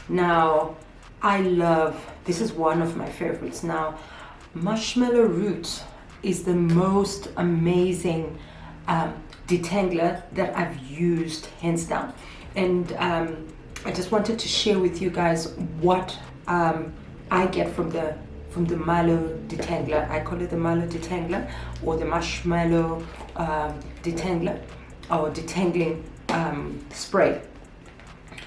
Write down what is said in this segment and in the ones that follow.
Now, I love, this is one of my favorites. Now, marshmallow root is the most amazing detangler that I've used, hands down. And I just wanted to share with you guys what I get from the mallow detangler. I call it the mallow detangler or the marshmallow detangler or detangling spray.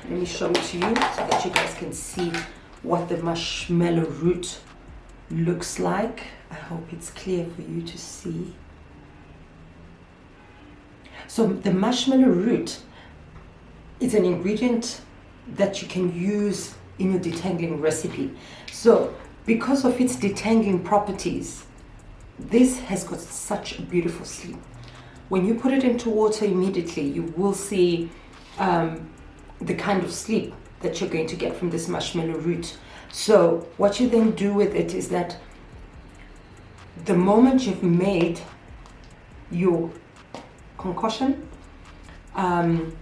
Let me show it to you so that you guys can see what the marshmallow root looks like. I hope it's clear for you to see. So the marshmallow root is an ingredient that you can use in your detangling recipe. So because of its detangling properties, this has got such a beautiful sleep. When you put it into water immediately, you will see the kind of sleep that you're going to get from this marshmallow root. So what you then do with it is that the moment you've made your concoction, the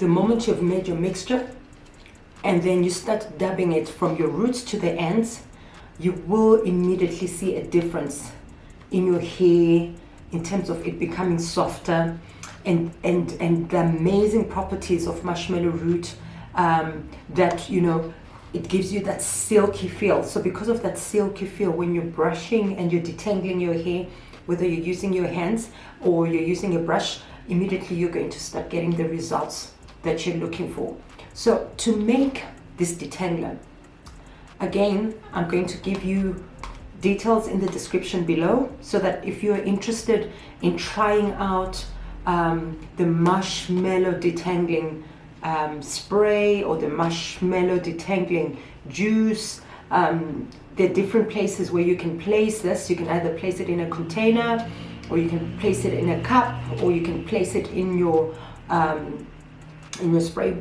moment you've made your mixture, and then you start dabbing it from your roots to the ends, you will immediately see a difference in your hair in terms of it becoming softer, and the amazing properties of marshmallow root, that, you know, it gives you that silky feel. So because of that silky feel, when you're brushing and you're detangling your hair, whether you're using your hands or you're using a brush, immediately you're going to start getting the results that you're looking for. So to make this detangler, again, I'm going to give you details in the description below, so that if you're interested in trying out the marshmallow detangling spray or the marshmallow detangling juice, there are different places where you can place this. You can either place it in a container, or you can place it in a cup, or you can place it in your spray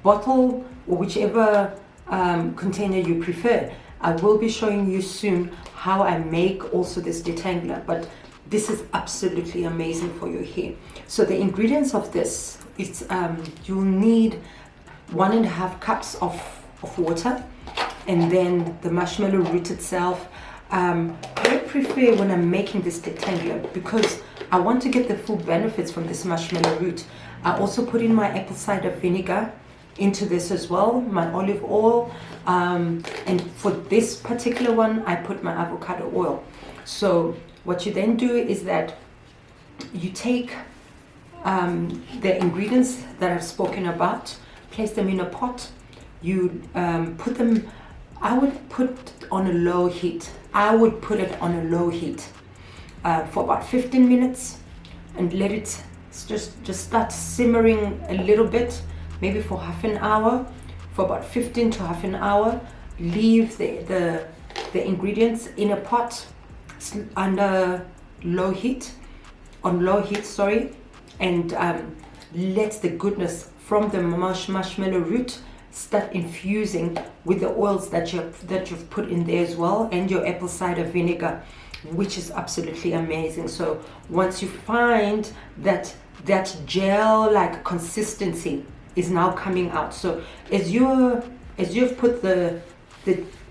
bottle, or whichever container you prefer. I will be showing you soon how I make also this detangler, but this is absolutely amazing for your hair. So the ingredients of this is you'll need 1.5 cups of water, and then the marshmallow root itself. I prefer when I'm making this detangler, because I want to get the full benefits from this marshmallow root. I also put in my apple cider vinegar into this as well, my olive oil, and for this particular one I put my avocado oil. So what you then do is that you take the ingredients that I've spoken about, place them in a pot. You put them, I would put on a low heat. I would put it on a low heat for about 15 minutes and let it just start simmering a little bit, maybe for half an hour, for about 15 to half an hour. Leave the ingredients in a pot under low heat, and let the goodness from the marshmallow root start infusing with the oils that you've put in there as well, and your apple cider vinegar, which is absolutely amazing. So once you find that gel-like consistency is now coming out, so as you've put the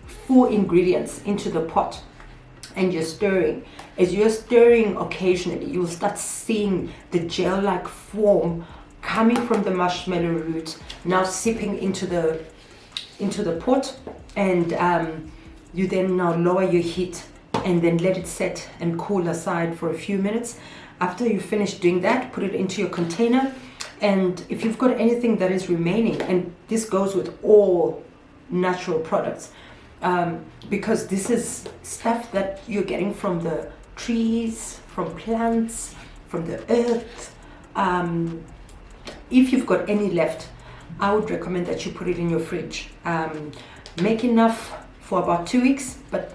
full ingredients into the pot and you're stirring, as you're stirring occasionally, you'll start seeing the gel-like form coming from the marshmallow root now sipping into the pot, and you then now lower your heat and then let it set and cool aside for a few minutes. After you finish doing that, put it into your container, and if you've got anything that is remaining, and this goes with all natural products, because this is stuff that you're getting from the trees, from plants, from the earth. If you've got any left, I would recommend that you put it in your fridge. Make enough for about 2 weeks, but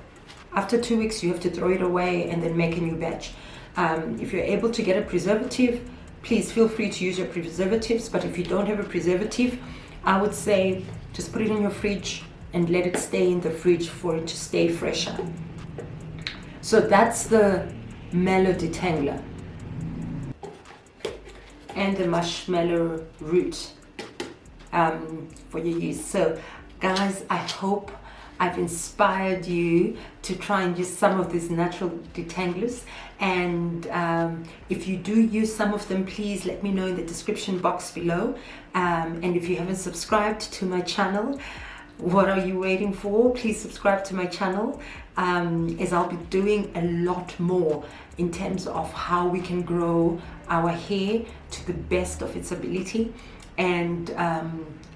after 2 weeks you have to throw it away and then make a new batch. If you're able to get a preservative, please feel free to use your preservatives, but if you don't have a preservative, I would say just put it in your fridge and let it stay in the fridge for it to stay fresher. So that's the mallow detangler and the marshmallow root. for your use. So guys, I hope I've inspired you to try and use some of these natural detanglers. And if you do use some of them, please let me know in the description box below. And if you haven't subscribed to my channel, what are you waiting for? Please subscribe to my channel, as I'll be doing a lot more in terms of how we can grow our hair to the best of its ability. And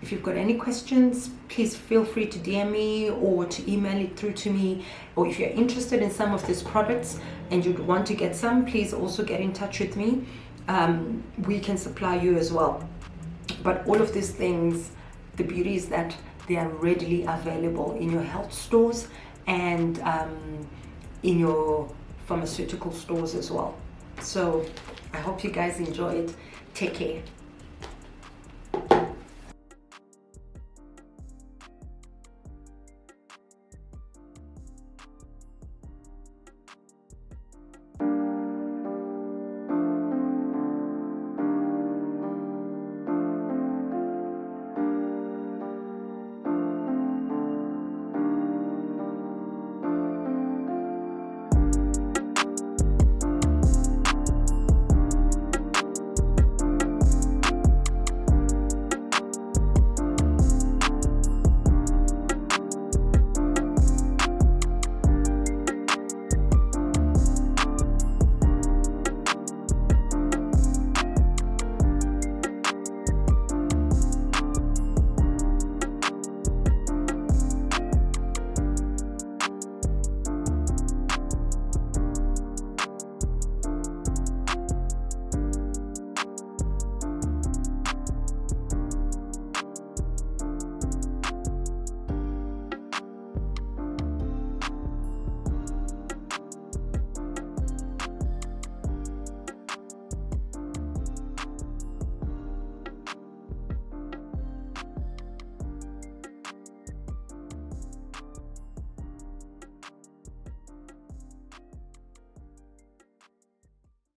if you've got any questions, please feel free to DM me or to email it through to me. Or if you're interested in some of these products and you'd want to get some, please also get in touch with me. We can supply you as well. But all of these things, the beauty is that they are readily available in your health stores and in your pharmaceutical stores as well. So I hope you guys enjoy it. Take care.